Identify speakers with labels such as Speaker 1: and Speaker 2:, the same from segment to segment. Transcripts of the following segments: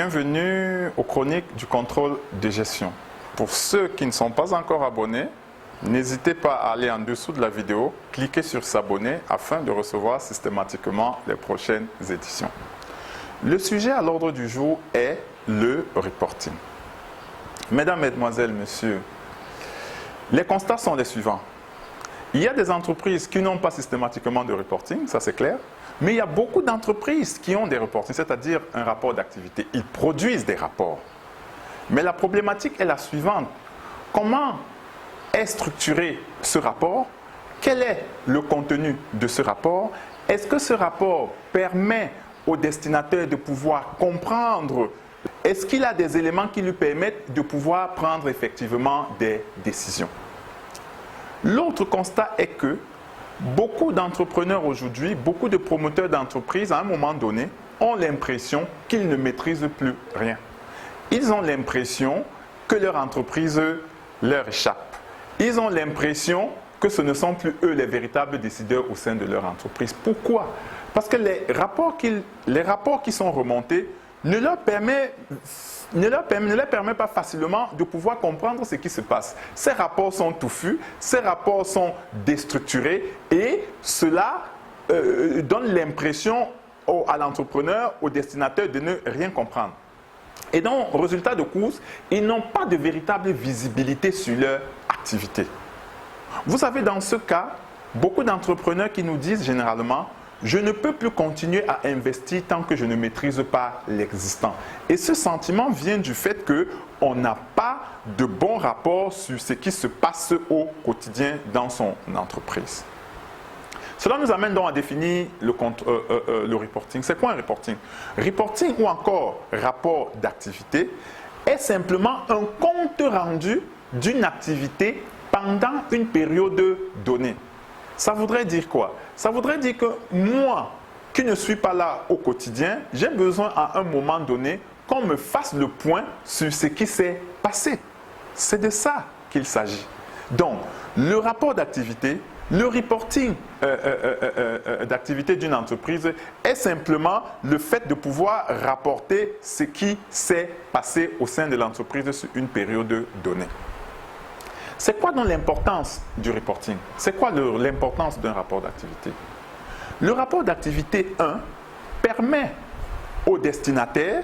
Speaker 1: Bienvenue aux chroniques du contrôle de gestion. Pour ceux qui ne sont pas encore abonnés, n'hésitez pas à aller en dessous de la vidéo, cliquer sur s'abonner afin de recevoir systématiquement les prochaines éditions. Le sujet à l'ordre du jour est le reporting. Mesdames, Mesdemoiselles, Messieurs, les constats sont les suivants. Il y a des entreprises qui n'ont pas systématiquement de reporting, ça c'est clair. Mais il y a beaucoup d'entreprises qui ont des reportings, c'est-à-dire un rapport d'activité. Ils produisent des rapports. Mais la problématique est la suivante. Comment est structuré ce rapport? Quel est le contenu de ce rapport? Est-ce que ce rapport permet au destinataire de pouvoir comprendre? Est-ce qu'il a des éléments qui lui permettent de pouvoir prendre effectivement des décisions? L'autre constat est que beaucoup d'entrepreneurs aujourd'hui, beaucoup de promoteurs d'entreprises, à un moment donné, ont l'impression qu'ils ne maîtrisent plus rien. Ils ont l'impression que leur entreprise leur échappe. Ils ont l'impression que ce ne sont plus eux les véritables décideurs au sein de leur entreprise. Pourquoi? Parce que les rapports qui sont remontés ne leur permettent pas facilement de pouvoir comprendre ce qui se passe. Ces rapports sont touffus, ces rapports sont déstructurés et cela donne l'impression à l'entrepreneur, au destinataire de ne rien comprendre. Et donc, résultat de course, ils n'ont pas de véritable visibilité sur leur activité. Vous savez, dans ce cas, beaucoup d'entrepreneurs qui nous disent généralement « Je ne peux plus continuer à investir tant que je ne maîtrise pas l'existant. » Et ce sentiment vient du fait qu'on n'a pas de bon rapport sur ce qui se passe au quotidien dans son entreprise. Cela nous amène donc à définir le reporting. C'est quoi un reporting? Reporting ou encore rapport d'activité est simplement un compte rendu d'une activité pendant une période donnée. Ça voudrait dire quoi? Ça voudrait dire que moi, qui ne suis pas là au quotidien, j'ai besoin à un moment donné qu'on me fasse le point sur ce qui s'est passé. C'est de ça qu'il s'agit. Donc, le rapport d'activité, le reporting d'activité d'une entreprise est simplement le fait de pouvoir rapporter ce qui s'est passé au sein de l'entreprise sur une période donnée. C'est quoi donc l'importance du reporting? C'est quoi l'importance d'un rapport d'activité? Le rapport d'activité 1 permet au destinataire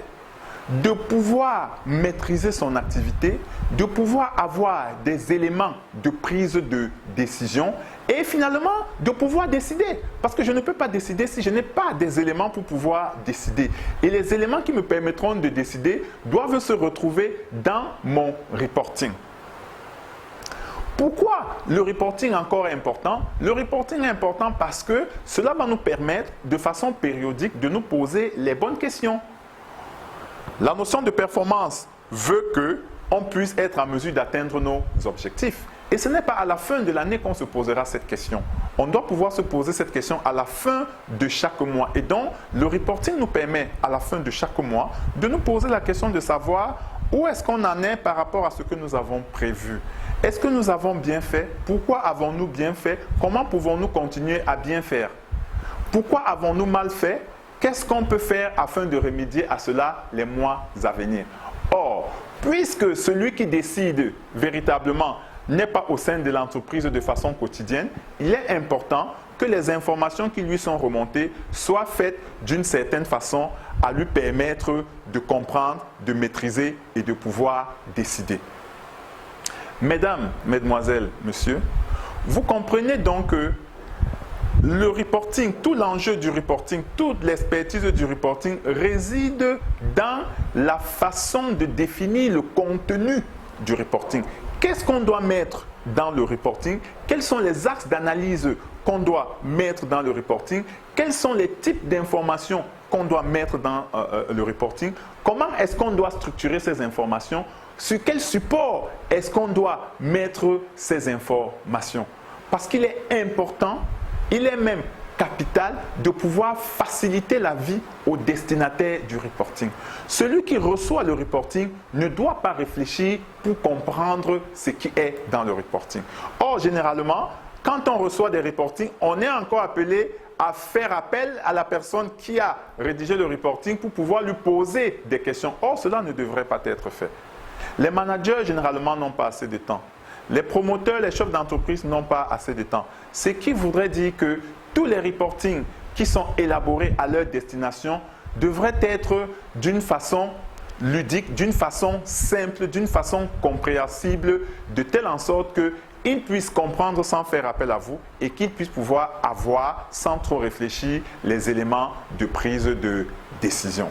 Speaker 1: de pouvoir maîtriser son activité, de pouvoir avoir des éléments de prise de décision et finalement de pouvoir décider. Parce que je ne peux pas décider si je n'ai pas des éléments pour pouvoir décider. Et les éléments qui me permettront de décider doivent se retrouver dans mon reporting. Pourquoi le reporting est encore important? Le reporting est important parce que cela va nous permettre de façon périodique de nous poser les bonnes questions. La notion de performance veut qu'on puisse être en mesure d'atteindre nos objectifs. Et ce n'est pas à la fin de l'année qu'on se posera cette question. On doit pouvoir se poser cette question à la fin de chaque mois. Et donc, le reporting nous permet à la fin de chaque mois de nous poser la question de savoir où est-ce qu'on en est par rapport à ce que nous avons prévu. Est-ce que nous avons bien fait? Pourquoi avons-nous bien fait? Comment pouvons-nous continuer à bien faire? Pourquoi avons-nous mal fait? Qu'est-ce qu'on peut faire afin de remédier à cela les mois à venir? Or, puisque celui qui décide véritablement n'est pas au sein de l'entreprise de façon quotidienne, il est important que les informations qui lui sont remontées soient faites d'une certaine façon à lui permettre de comprendre, de maîtriser et de pouvoir décider. Mesdames, Mesdemoiselles, Messieurs, vous comprenez donc que le reporting, tout l'enjeu du reporting, toute l'expertise du reporting réside dans la façon de définir le contenu du reporting. Qu'est-ce qu'on doit mettre dans le reporting? Quels sont les axes d'analyse qu'on doit mettre dans le reporting? Quels sont les types d'informations qu'on doit mettre dans le reporting? Comment est-ce qu'on doit structurer ces informations? Sur quel support est-ce qu'on doit mettre ces informations? Parce qu'il est important, il est même capital de pouvoir faciliter la vie au destinataire du reporting. Celui qui reçoit le reporting ne doit pas réfléchir pour comprendre ce qui est dans le reporting. Or, généralement, quand on reçoit des reportings, on est encore appelé à faire appel à la personne qui a rédigé le reporting pour pouvoir lui poser des questions. Or, cela ne devrait pas être fait. Les managers, généralement, n'ont pas assez de temps. Les promoteurs, les chefs d'entreprise n'ont pas assez de temps. Ce qui voudrait dire que tous les reportings qui sont élaborés à leur destination devraient être d'une façon ludique, d'une façon simple, d'une façon compréhensible, de telle en sorte qu'ils puissent comprendre sans faire appel à vous et qu'ils puissent pouvoir avoir, sans trop réfléchir, les éléments de prise de décision.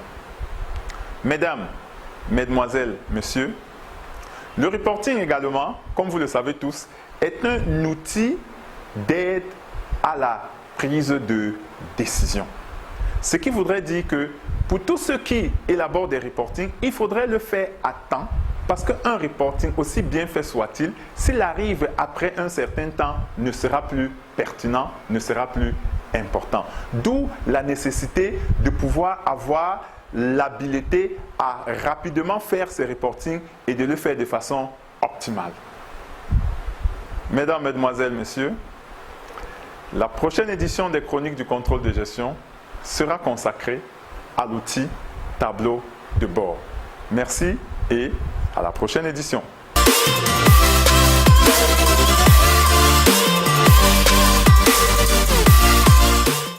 Speaker 1: Mesdames, mesdemoiselles, messieurs, le reporting également, comme vous le savez tous, est un outil d'aide à la prise de décision. Ce qui voudrait dire que pour tous ceux qui élaborent des reportings, il faudrait le faire à temps parce qu'un reporting, aussi bien fait soit-il, s'il arrive après un certain temps, ne sera plus pertinent, ne sera plus important. D'où la nécessité de pouvoir avoir l'habileté à rapidement faire ces reportings et de le faire de façon optimale. Mesdames, Mesdemoiselles, Messieurs, la prochaine édition des Chroniques du contrôle de gestion sera consacrée à l'outil tableau de bord. Merci et à la prochaine édition.